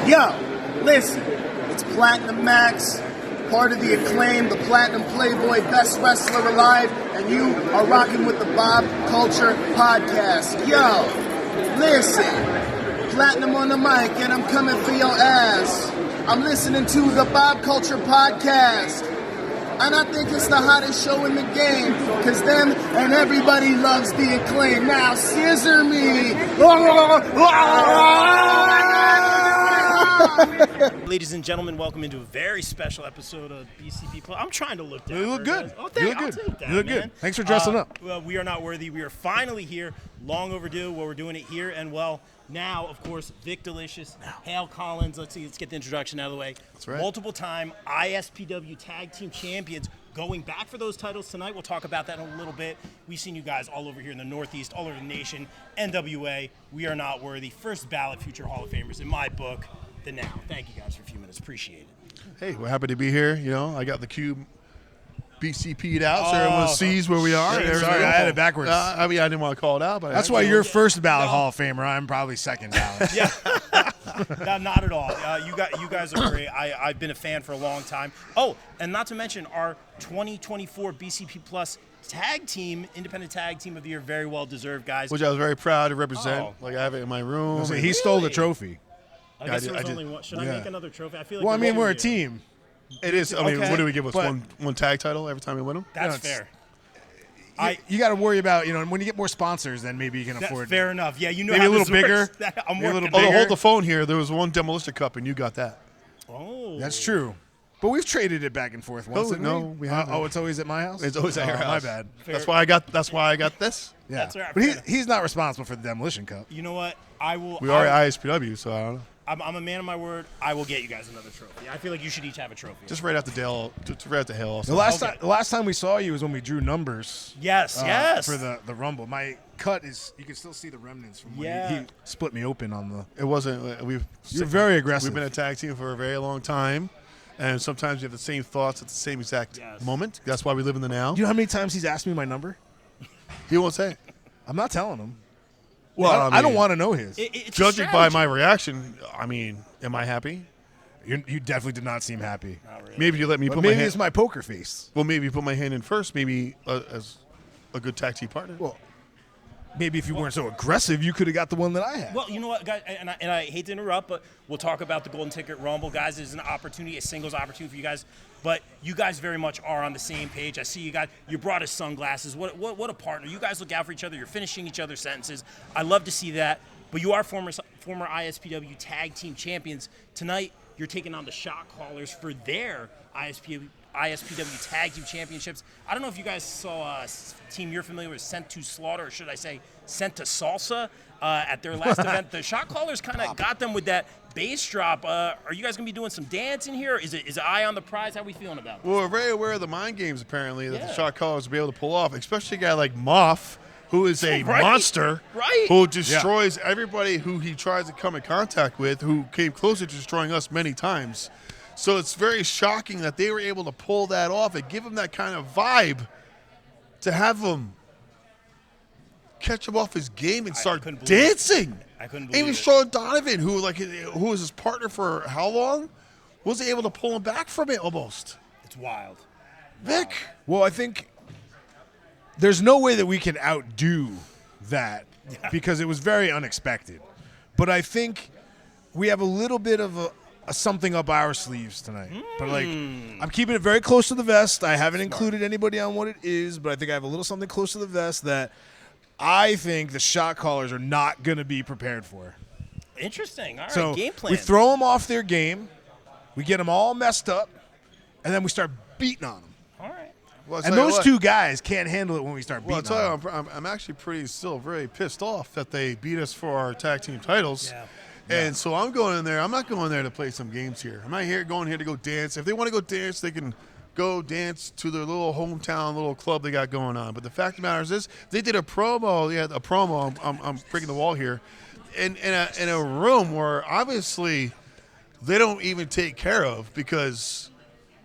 Yo, listen, it's Platinum Max, part of the Acclaim, the Platinum Playboy, best wrestler alive, and you are rocking with the Bob Culture Podcast. Yo, listen, Platinum on the mic, and I'm coming for your ass. I'm listening to the Bob Culture Podcast, and I think it's the hottest show in the game, because them and everybody loves the Acclaim. Now, scissor me. Ladies and gentlemen, welcome into a very special episode of BCP Plus. I'm trying to look down. You look good. Oh, You look good. I'll take that, You look man. good. Thanks for dressing up. Well, we are not worthy. We are finally here. Long overdue. Well, we're doing it here. And, well, now, of course, Vik Dalishus, Hale Collins. Let's get the introduction out of the way. That's right. Multiple-time ISPW Tag Team Champions. Going back for those titles tonight. We'll talk about that in a little bit. We've seen you guys all over here in the Northeast, all over the nation. NWA, we are not worthy. First ballot future Hall of Famers in my book. The now. Thank you guys for a few minutes. Appreciate it. Hey, we're happy to be here. You know, I got the cube BCP'd out so everyone sees where we are. Sorry, I had it backwards. I mean, I didn't want to call it out, but That's why you're first ballot Hall of Famer. I'm probably second ballot. Yeah, no, not at all. You guys are great. I've been a fan for a long time. Oh, and not to mention our 2024 BCP Plus tag team, independent tag team of the year, very well deserved, guys. which I was very proud to represent. Oh. Like I have it in my room. He stole the trophy. I guess I there was did. only one. Should I Yeah. make another trophy? I feel like. Well, I mean, we're a two. team. It is. I mean, Okay. what do we give us? But- One tag title every time we win them? That's it's- fair. You got to worry about, when you get more sponsors, then maybe you can afford. Fair enough. Yeah, you know Maybe how a little this works. bigger. I'm Maybe a working. little Oh, bigger. hold the phone here. There was one Demolition Cup, and you got that. Oh, That's true. But we've traded it back and forth once. didn't no, we we haven't. Oh, it's always at my house. It's always at your Oh, house. My bad. That's why I got this. Yeah. That's right, But fair enough. he's not responsible for the Demolition Cup. You know what? I will. We are at ISPW, so I don't know. I'm a man of my word. I will get you guys another trophy. I feel like you should each have a trophy. Just right after Dale, right after Hale. Also. The last time we saw you was when we drew numbers. Yes, yes. For the Rumble. My cut is, you can still see the remnants from when Yeah. he split me open on the. It wasn't. You're very aggressive. We've been a tag team for a very long time, and sometimes you have the same thoughts at the same exact Yes. moment. That's why we live in the now. You know how many times he's asked me my number? He won't say it. I'm not telling him. Well, I don't want to know his. It's a Judging by strategy. my reaction, I mean, am I happy? You definitely did not seem happy. Not really. Maybe you let me But put my maybe hand. it's my poker face. Well, maybe you put my hand in first. Maybe as a good tag team partner. Well, maybe if you weren't so aggressive, you could have got the one that I had. Well, you know what, guys, and I hate to interrupt, but we'll talk about the Golden Ticket Rumble, guys. There's an opportunity, a singles opportunity for you guys, but you guys very much are on the same page. I see you guys. You brought us sunglasses. What a partner! You guys look out for each other. You're finishing each other's sentences. I love to see that. But you are former ISPW Tag Team Champions. Tonight, you're taking on the Shot Callers for their ISPW Tag Team Championships. I don't know if you guys saw a team you're familiar with, Sent to Slaughter, or should I say Sent to Salsa, at their last event. The Shot Callers kind of got them with that bass drop. Are you guys going to be doing some dancing here? Is it eye on the prize? How are we feeling about it? Well, we're very aware of the mind games, apparently, that Yeah. the shot callers will be able to pull off, especially a guy like Moff, who is a Right. monster, Right. who destroys everybody who he tries to come in contact with, who came close to destroying us many times. So it's very shocking that they were able to pull that off and give him that kind of vibe to have him catch him off his game and start couldn't believe it. dancing. I couldn't believe Even it. Sean Donovan, who was his partner for how long, was able to pull him back from it almost. It's wild. Vic. Well, I think there's no way that we can outdo that because it was very unexpected. But I think we have a little bit of a something up our sleeves tonight. But I'm keeping it very close to the vest. I haven't included anybody on what it is, but I think I have a little something close to the vest that I think the Shot Callers are not going to be prepared for. Interesting. All right, So game plan. we throw them off their game, we get them all messed up, and then we start beating on them. All right. Well, I'll And tell you thuu what. two guys can't handle it when we start Well, I'll beating on tell them. you, I'm actually still very pissed off that they beat us for our tag team titles. Yeah. And so I'm going in there. I'm not going there to play some games here. I'm not going here to go dance. If they want to go dance, they can go dance to their little hometown little club they got going on. But the fact of the matter is, they did a promo. Yeah, a promo. I'm breaking the wall here. In a room where obviously they don't even take care of because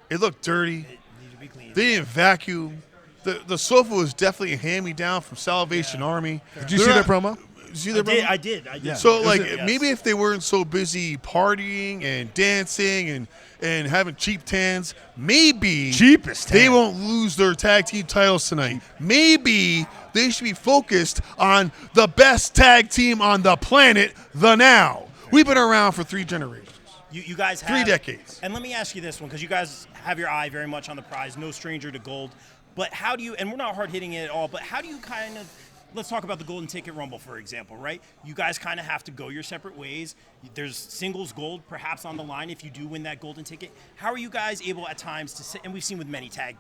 it looked dirty. Need to be clean. They didn't vacuum. The sofa was definitely a hand-me-down from Salvation Army. Did you see that promo? see the promo? I did. Yeah. So, like, Yes. maybe if they weren't so busy partying and dancing and having cheap tans, maybe Cheapest they tan. won't lose their tag team titles tonight. Maybe they should be focused on the best tag team on the planet, the Now. We've been around for 3 generations. You guys have 3 decades. And let me ask you this one, because you guys have your eye very much on the prize, no stranger to gold. But how do you, and we're not hard hitting it at all, but how do you kind of, let's talk about the Golden Ticket Rumble, for example, right? You guys kind of have to go your separate ways. There's singles gold perhaps on the line if you do win that Golden Ticket. How are you guys able at times to sit, and we've seen with many tag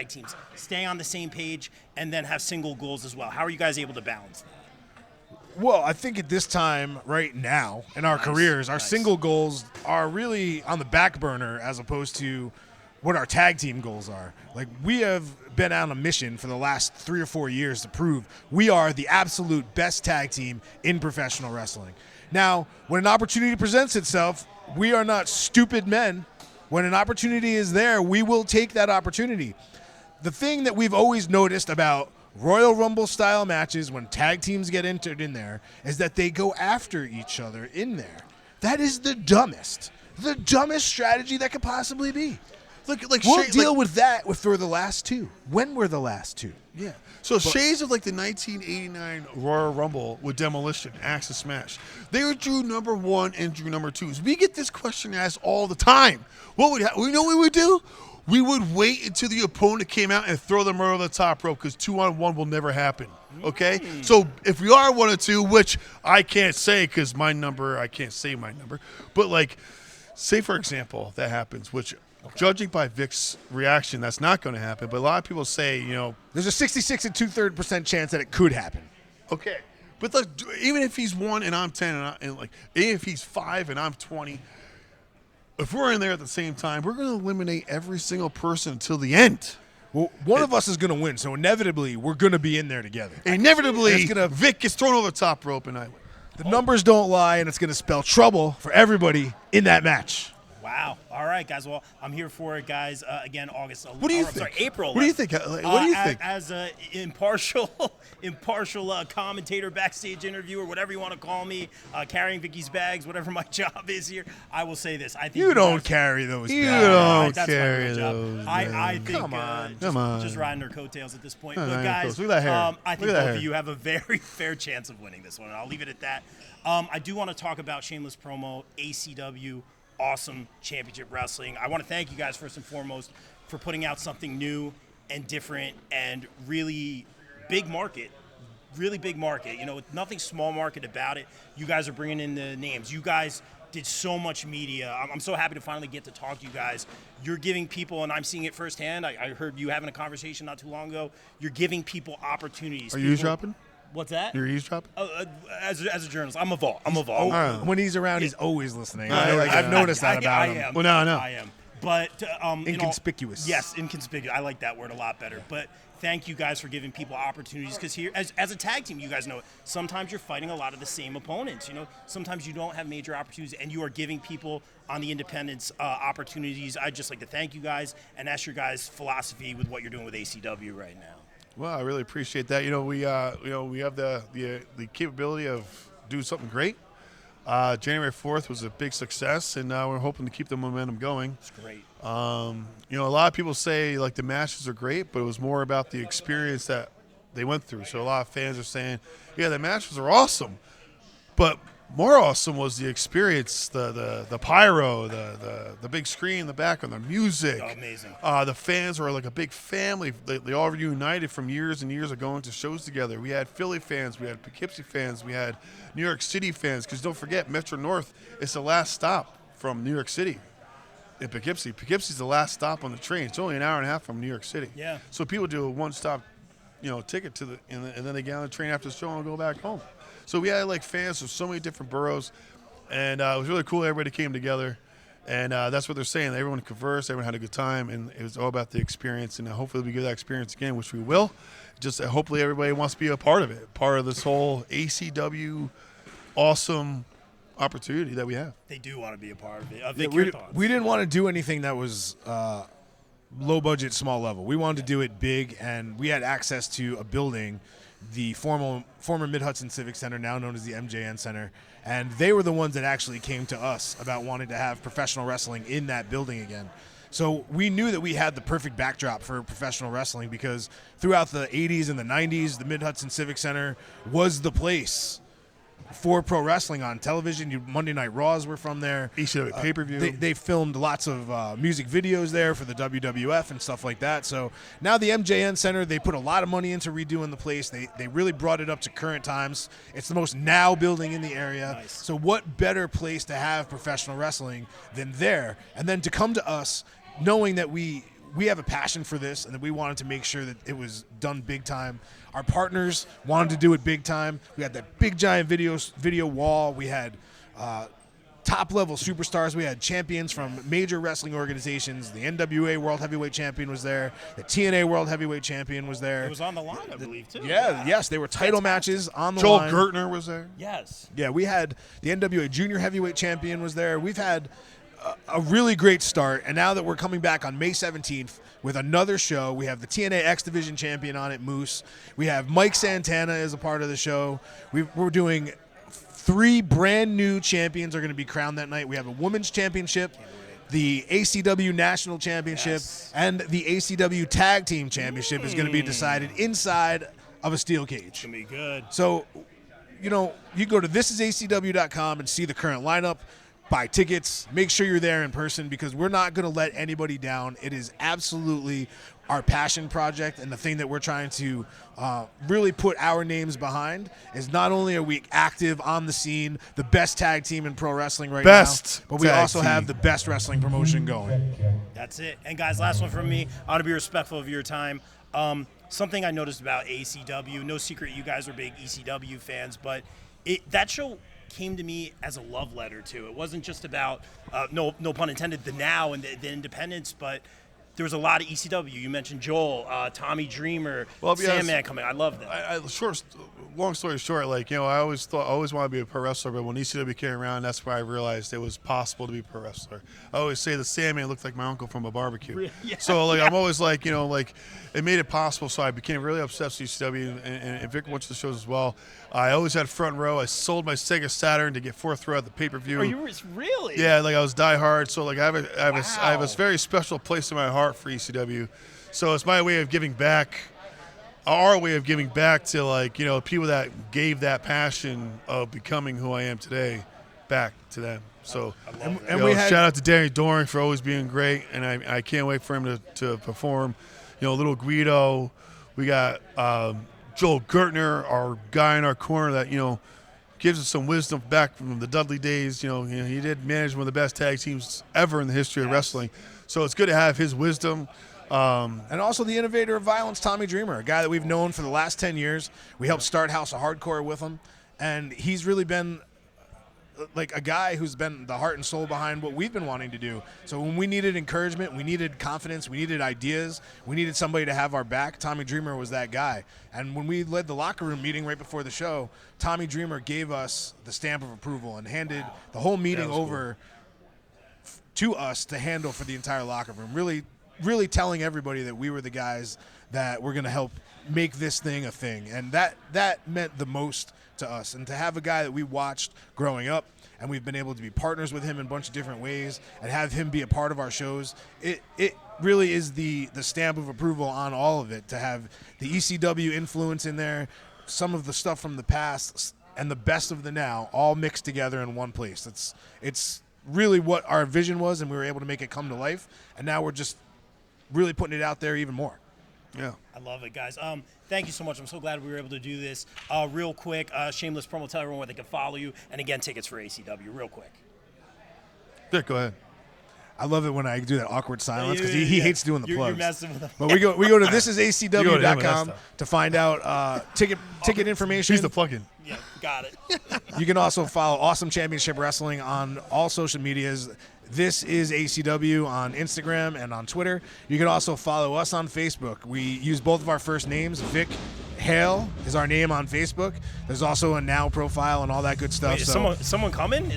teams, stay on the same page and then have single goals as well? How are you guys able to balance that? Well, I think at this time, right now, in our careers, our single goals are really on the back burner as opposed to what our tag team goals are. Like, we have been on a mission for the last 3 or 4 years to prove we are the absolute best tag team in professional wrestling. Now, when an opportunity presents itself, we are not stupid men. When an opportunity is there, we will take that opportunity. The thing that we've always noticed about Royal Rumble style matches, when tag teams get entered in there, is that they go after each other in there. That is the dumbest strategy that could possibly be. We'll deal with that if we're the last 2. When we're the last 2. Yeah. So shades of like the 1989 Royal Rumble with Demolition, Axis Smash. They were Drew number 1 and Drew number 2. So we get this question asked all the time. We know what we would do? We would wait until the opponent came out and throw them over the top rope because 2-on-1 will never happen. Okay? So if we are 1 or 2, which I can't say because I can't say my number. But like, say for example, that happens, which judging by Vic's reaction, that's not going to happen. But a lot of people say, There's a 66 and 2/3% chance that it could happen. okay. But like, even if he's 1 and I'm 10, even if he's 5 and I'm 20, if we're in there at the same time, we're going to eliminate every single person until the end. Well, one of us is going to win, so inevitably we're going to be in there together. Inevitably, Vic gets thrown over the top rope and I win. The numbers don't lie, and it's going to spell trouble for everybody in that match. Wow. All right, guys. Well, I'm here for it, guys. Again, August 11th. What do you Sorry, think? April 11th. What do you think? What do you think? As an impartial commentator, backstage interviewer, whatever you want to call me, carrying Vicky's bags, whatever my job is here, I will say this. I think You don't carry those You bags. don't that's carry my real job. those. I think Come on. just riding their coattails at this point. No, But no, guys, look at that hair. I Look think at that both hair. of you have a very fair chance of winning this one, and I'll leave it at that. I do want to talk about shameless promo, ACW. Awesome championship wrestling. I want to thank you guys first and foremost for putting out something new and different and really big market. Really big market. Nothing small market about it. You guys are bringing in the names. You guys did so much media. I'm so happy to finally get to talk to you guys. You're giving people, and I'm seeing it firsthand. I heard you having a conversation not too long ago. You're giving people opportunities. Are you eavesdropping? What's that? You're eavesdropping? As a journalist, I'm a vault. When he's around, he's always listening. Yeah. I've noticed that about him. I am. Well, no, I know. I am. But Inconspicuous. Yes, inconspicuous. I like that word a lot better. But thank you guys for giving people opportunities because here, as a tag team, you guys know it. Sometimes you're fighting a lot of the same opponents. Sometimes you don't have major opportunities, and you are giving people on the independents opportunities. I'd just like to thank you guys and ask your guys' philosophy with what you're doing with ACW right now. Well, I really appreciate that. We have the capability of doing something great. January 4th was a big success, and we're hoping to keep the momentum going. It's great. A lot of people say like the matches are great, but it was more about the experience that they went through. So a lot of fans are saying, yeah, the matches are awesome, but more awesome was the experience, the pyro, the big screen in the background, the music. Oh, amazing. The fans were like a big family. They all reunited from years and years of going to shows together. We had Philly fans, we had Poughkeepsie fans, we had New York City fans. Because don't forget, Metro North is the last stop from New York City. In Poughkeepsie. Poughkeepsie's the last stop on the train. It's only an hour and a half from New York City. Yeah. So people do a one-stop, ticket to and then they get on the train after the show and go back home. So we had like fans from so many different boroughs, and it was really cool. Everybody came together, and that's what they're saying. Everyone conversed, everyone had a good time, and it was all about the experience. And hopefully we get that experience again, which we will. Just hopefully everybody wants to be a part of it, part of this whole ACW awesome opportunity that we have. They do want to be a part of it. We didn't want to do anything that was low budget, small level. We wanted to do it big, and we had access to a building the former Mid-Hudson Civic Center, now known as the MJN Center, and they were the ones that actually came to us about wanting to have professional wrestling in that building again. So we knew that we had the perfect backdrop for professional wrestling because throughout the 80s and the 90s, the Mid-Hudson Civic Center was the place for pro wrestling on television. Monday Night Raws were from there. ECW pay-per-view. They filmed lots of music videos there for the WWF and stuff like that. So now the MJN Center, they put a lot of money into redoing the place. They really brought it up to current times. It's the most now building in the area. Nice. So what better place to have professional wrestling than there? And then to come to us knowing that we have a passion for this and that we wanted to make sure that it was done big time. Our partners wanted to do it big time. We had that big giant video wall. We had top-level superstars. We had champions from major wrestling organizations. The NWA World Heavyweight Champion was there. The TNA World Heavyweight Champion was there. It was on the line, I believe, too. Yes, they were title matches on the Joel line. Gertner was there. Yes. Yeah, we had the NWA Junior Heavyweight Champion was there. We've had a really great start, and now that we're coming back on May 17th with another show, we have the TNA X Division Champion on it, Moose. We have Mike Santana as a part of the show. We're doing 3 brand new champions are going to be crowned that night. We have a Women's Championship, the ACW National Championship, and the ACW Tag Team Championship is going to be decided inside of a steel cage. It's going to be good. So, you can go to thisisacw.com and see the current lineup. Buy tickets. Make sure you're there in person because we're not going to let anybody down. It is absolutely our passion project, and the thing that we're trying to really put our names behind is not only are we active on the scene, the best tag team in pro wrestling right now, but we also have the best wrestling promotion going. That's it. And guys, last one from me. I want to be respectful of your time. Something I noticed about ACW, no secret you guys are big ECW fans, but that show came to me as a love letter too. It wasn't just about no pun intended, the now and the independence, but there was a lot of ECW. You mentioned Joel, Tommy Dreamer, Sandman coming. I love that. Long story short, I always wanted to be a pro wrestler, but when ECW came around, that's where I realized it was possible to be a pro wrestler. I always say the Sandman looked like my uncle from a barbecue. Yeah. So I'm always it made it possible. So I became really obsessed with ECW, and Vic went to the shows as well. I always had front row. I sold my Sega Saturn to get 4th row at the pay-per-view. Are you really? Yeah, I was diehard. So I have a very special place in my heart for ECW. So it's my way of giving back. Our way of giving back to people that gave that passion of becoming who I am today back to them. So we shout out to Danny Doring for always being great, and I can't wait for him to perform. Little Guido, we got Joel Gertner, our guy in our corner that gives us some wisdom back from the Dudley days. He did manage one of the best tag teams ever in the history of wrestling. So it's good to have his wisdom. And also the innovator of violence, Tommy Dreamer, a guy that we've known for the last 10 years. We helped start House of Hardcore with him, and he's really been a guy who's been the heart and soul behind what we've been wanting to do. So when we needed encouragement, we needed confidence, we needed ideas, we needed somebody to have our back, Tommy Dreamer was that guy. And when we led the locker room meeting right before the show, Tommy Dreamer gave us the stamp of approval and handed the whole meeting over to us to handle for the entire locker room, really telling everybody that we were the guys that were going to help make this thing a thing. And that meant the most to us. And to have a guy that we watched growing up, and we've been able to be partners with him in a bunch of different ways, and have him be a part of our shows, it really is the stamp of approval on all of it, to have the ECW influence in there, some of the stuff from the past, and the best of the now, all mixed together in one place. It's really what our vision was, and we were able to make it come to life, and now we're just really putting it out there even more. Yeah. I love it, guys. Thank you so much. I'm so glad we were able to do this. Real quick, shameless promo, tell everyone where they can follow you. And again, tickets for ACW, real quick. Vic, go ahead. I love it when I do that awkward silence because he hates doing the plugs. You're messing with him. But we go to thisisacw.com to find out ticket information. He's the plug-in. Yeah, got it. You can also follow Awesome Championship Wrestling on all social medias. This is ACW on Instagram and on Twitter. You can also follow us on Facebook. We use both of our first names. Vic Hale is our name on Facebook. There's also a Now profile and all that good stuff. Wait, is someone coming?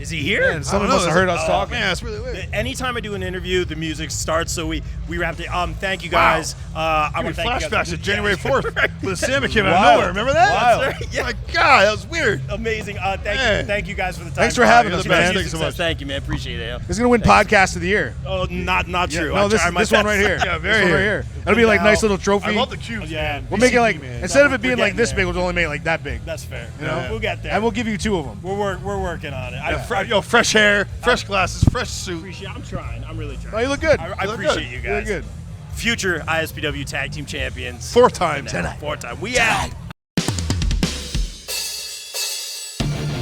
Is he here? Man, someone must have heard us talking. Man, that's really weird. Anytime I do an interview, the music starts, so we wrapped it. Thank you guys. I want to thank you guys. Flashbacks to January 4th when the salmon came out of nowhere. Remember that? Wild. Oh my God, that was weird. Amazing. Thank you guys for the time. Thanks for having You're us, the best. man. Thanks so much. Thank you, man. Appreciate it. He's going to win Podcast of the Year. Oh, not true. No, this one right here. Yeah, This one right here. That'll be like nice little trophy. I love the cubes. Yeah. We'll make it like, man. instead of it being We're like this getting big, we'll only make it like that big. That's fair. You know? We'll get there. And we'll give you 2 of them. We're working on it. Fresh hair, fresh glasses, fresh suit. I'm trying. I'm really trying. Oh, you look good. I You look appreciate good. you You guys. look good. Future ISPW Tag Team Champions. 4 times. Tonight. 4 times. We out.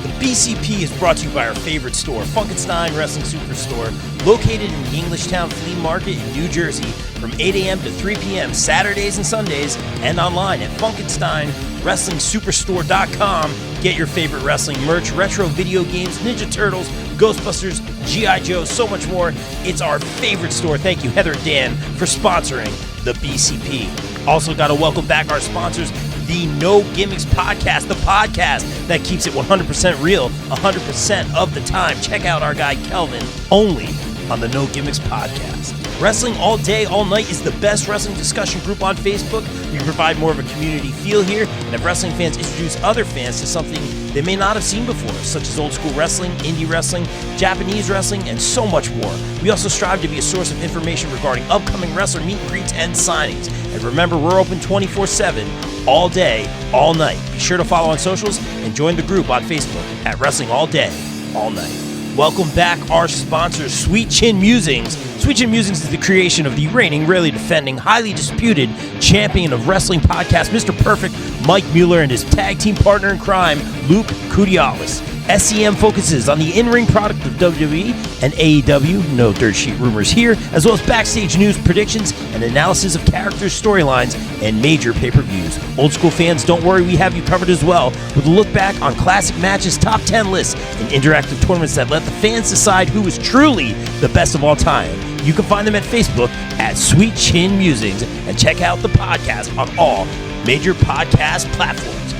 The BCP is brought to you by our favorite store, Funkenstein Wrestling Superstore, located in the Englishtown Flea Market in New Jersey from 8 a.m. to 3 p.m. Saturdays and Sundays, and online at FunkensteinWrestlingSuperstore.com. Get your favorite wrestling merch, retro video games, Ninja Turtles, Ghostbusters, G.I. Joe, so much more. It's our favorite store. Thank you, Heather and Dan, for sponsoring the BCP. Also got to welcome back our sponsors, the No Gimmicks Podcast, the podcast that keeps it 100% real 100% of the time. Check out our guy Kelvin, only on the No Gimmicks Podcast. Wrestling All Day, All Night is the best wrestling discussion group on Facebook. We provide more of a community feel here and have wrestling fans introduce other fans to something they may not have seen before, such as old school wrestling, indie wrestling, Japanese wrestling, and so much more. We also strive to be a source of information regarding upcoming wrestler meet and greets and signings. And remember, we're open 24/7, all day, all night. Be sure to follow on socials and join the group on Facebook at Wrestling All Day, All Night. Welcome back our sponsors, Sweet Chin Musings. Sweet Chin Musings is the creation of the reigning, rarely defending, highly disputed champion of wrestling podcast, Mr. Perfect, Mike Mueller, and his tag team partner in crime, Luke Kudialis. SEM focuses on the in-ring product of WWE and AEW, no dirt sheet rumors here, as well as backstage news, predictions, and analysis of characters, storylines, and major pay-per-views. Old school fans, don't worry, we have you covered as well, with a look back on classic matches, top 10 lists, and interactive tournaments that let the fans decide who is truly the best of all time. You can find them at Facebook at Sweet Chin Musings, and check out the podcast on all major podcast platforms.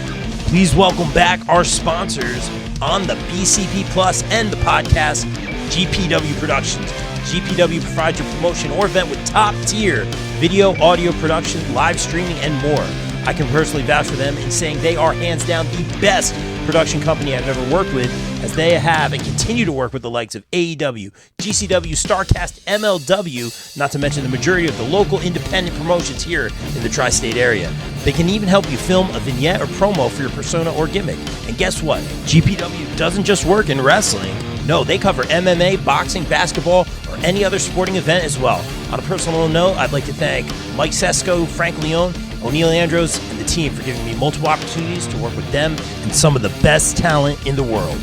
Please welcome back our sponsors on the BCP Plus and the podcast, GPW Productions. GPW provides your promotion or event with top-tier video, audio production, live streaming, and more. I can personally vouch for them in saying they are hands down the best production company I've ever worked with, as they have and continue to work with the likes of AEW, GCW, StarCast, MLW, not to mention the majority of the local independent promotions here in the tri-state area. They can even help you film a vignette or promo for your persona or gimmick. And guess what? GPW doesn't just work in wrestling. No, they cover MMA, boxing, basketball, or any other sporting event as well. On a personal note, I'd like to thank Mike Sesko, Frank Leone, O'Neil Andros, and the team for giving me multiple opportunities to work with them and some of the best talent in the world.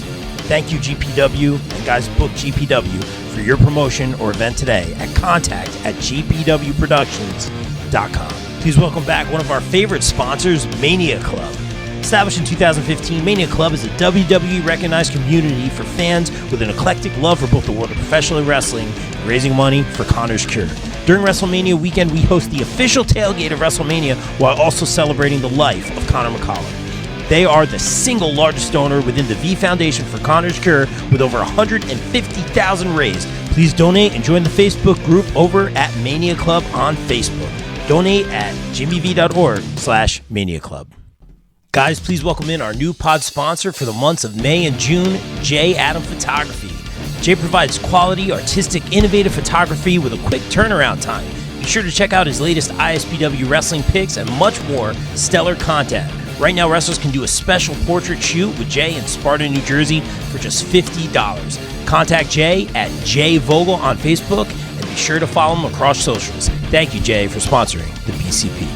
Thank you, GPW, and guys, book GPW for your promotion or event today at contact@gpwproductions.com. Please welcome back one of our favorite sponsors, Mania Club. Established in 2015, Mania Club is a WWE-recognized community for fans with an eclectic love for both the world of professional wrestling and raising money for Connor's Cure. During WrestleMania weekend, we host the official tailgate of WrestleMania while also celebrating the life of Conor McCallum. They are the single largest donor within the V Foundation for Connor's Cure, with over 150,000 raised. Please donate and join the Facebook group over at Mania Club on Facebook. Donate at jimmyv.org/Mania Club. Guys, please welcome in our new pod sponsor for the months of May and June, J. Adam Photography. Jay provides quality, artistic, innovative photography with a quick turnaround time. Be sure to check out his latest ISPW wrestling pics and much more stellar content. Right now, wrestlers can do a special portrait shoot with Jay in Sparta, New Jersey for just $50. Contact Jay at Jay Vogel on Facebook and be sure to follow him across socials. Thank you, Jay, for sponsoring the BCP.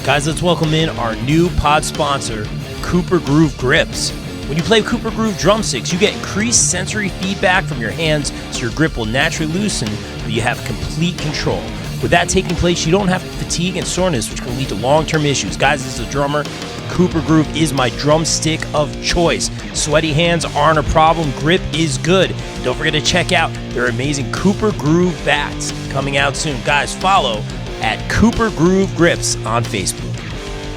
Guys, let's welcome in our new pod sponsor, Cooper Groove Grips. When you play Cooper Groove drumsticks, you get increased sensory feedback from your hands, so your grip will naturally loosen, but you have complete control. With that taking place, you don't have fatigue and soreness, which can lead to long-term issues. Guys, as a drummer, Cooper Groove is my drumstick of choice. Sweaty hands aren't a problem. Grip is good. Don't forget to check out their amazing Cooper Groove bats coming out soon. Guys, follow at Cooper Groove Grips on Facebook.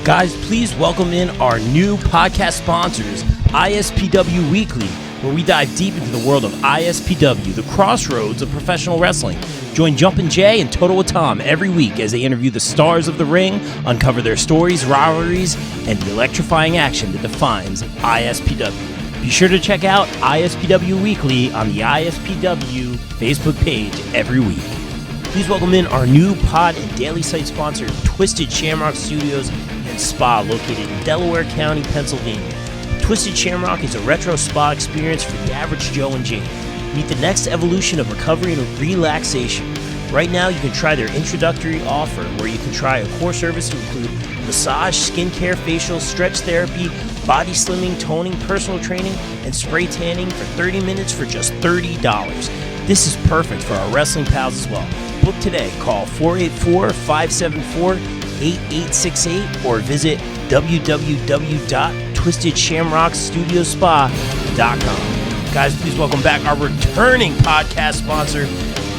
Guys, please welcome in our new podcast sponsors, ISPW Weekly. where we dive deep into the world of ISPW, the crossroads of professional wrestling. Join Jumpin' Jay and Total with Tom every week as they interview the stars of the ring, uncover their stories, rivalries, and the electrifying action that defines ISPW. Be sure to check out ISPW Weekly on the ISPW Facebook page every week. Please welcome in our new pod and daily site sponsor, Twisted Shamrock Studios and Spa, located in Delaware County, Pennsylvania. Twisted Shamrock is a retro spa experience for the average Joe and Jane. Meet the next evolution of recovery and relaxation. Right now, you can try their introductory offer, where you can try a core service to include massage, skincare, facial, stretch therapy, body slimming, toning, personal training, and spray tanning for 30 minutes for just $30. This is perfect for our wrestling pals as well. Book today. Call 484-574-8868 or visit www.twistedshamrockstudiospa.com. Guys, please welcome back our returning podcast sponsor,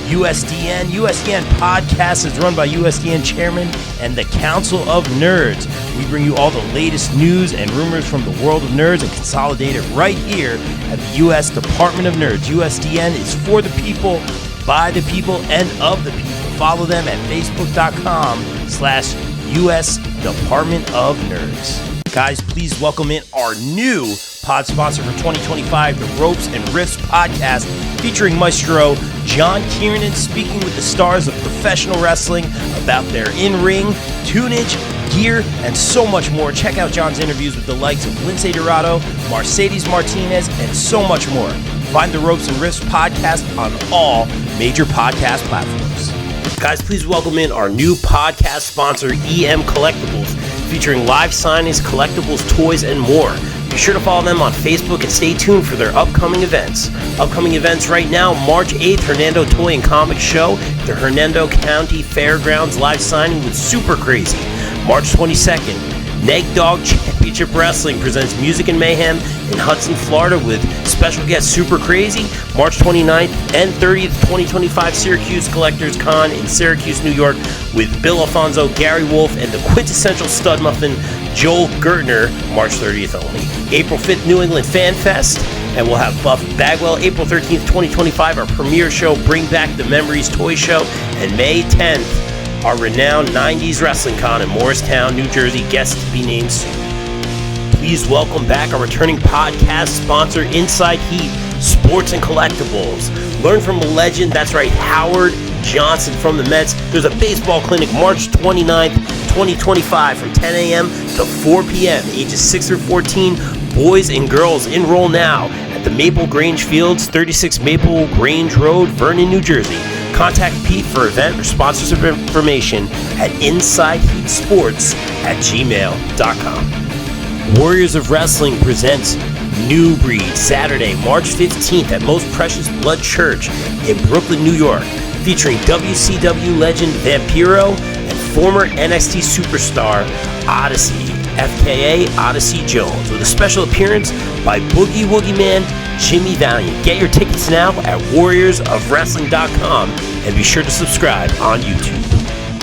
USDN. USDN podcast is run by USDN Chairman and the Council of Nerds. We bring you all the latest news and rumors from the world of nerds and consolidate it right here at the U.S. Department of Nerds. USDN is for the people, by the people, and of the people. Follow them at facebook.com/US Department of Nerds. Guys, please welcome in our new pod sponsor for 2025, the Ropes and Riffs podcast, featuring Maestro John Kiernan, speaking with the stars of professional wrestling about their in-ring, tunage, gear, and so much more. Check out John's interviews with the likes of Lince Dorado, Mercedes Martinez, and so much more. Find the Ropes and Riffs podcast on all major podcast platforms. Guys, please welcome in our new podcast sponsor, EM Collectibles, featuring live signings, collectibles, toys, and more. Be sure to follow them on Facebook and stay tuned for their upcoming events. Upcoming events right now, March 8th, Hernando Toy and Comic Show, the Hernando County Fairgrounds live signing with Super Crazy. March 22nd, Neg Dog Championship Wrestling presents Music and Mayhem in Hudson, Florida with special guest Super Crazy. March 29th and 30th, 2025 Syracuse Collectors Con in Syracuse, New York with Bill Alfonso, Gary Wolf, and the quintessential stud muffin Joel Gertner, March 30th only. April 5th, New England Fan Fest, and we'll have Buff Bagwell. April 13th, 2025, our premiere show, Bring Back the Memories Toy Show, and May 10th, our renowned 90s Wrestling Con in Morristown, New Jersey, guests to be named soon. Please welcome back our returning podcast sponsor, Inside Heat, Sports and Collectibles. Learn from a legend, that's right, Howard Johnson from the Mets. There's a baseball clinic March 29th, 2025 from 10 a.m. to 4 p.m. Ages 6 through 14, boys and girls. Enroll now at the Maple Grange Fields, 36 Maple Grange Road, Vernon, New Jersey. Contact Pete for event or sponsorship information at InsideHeatSports@gmail.com. Warriors of Wrestling presents New Breed, Saturday, March 15th at Most Precious Blood Church in Brooklyn, New York, featuring WCW legend Vampiro and former NXT superstar Odyssey, FKA Odyssey Jones, with a special appearance by Boogie Woogie Man Jimmy Valiant. Get your tickets now at warriorsofwrestling.com and be sure to subscribe on YouTube.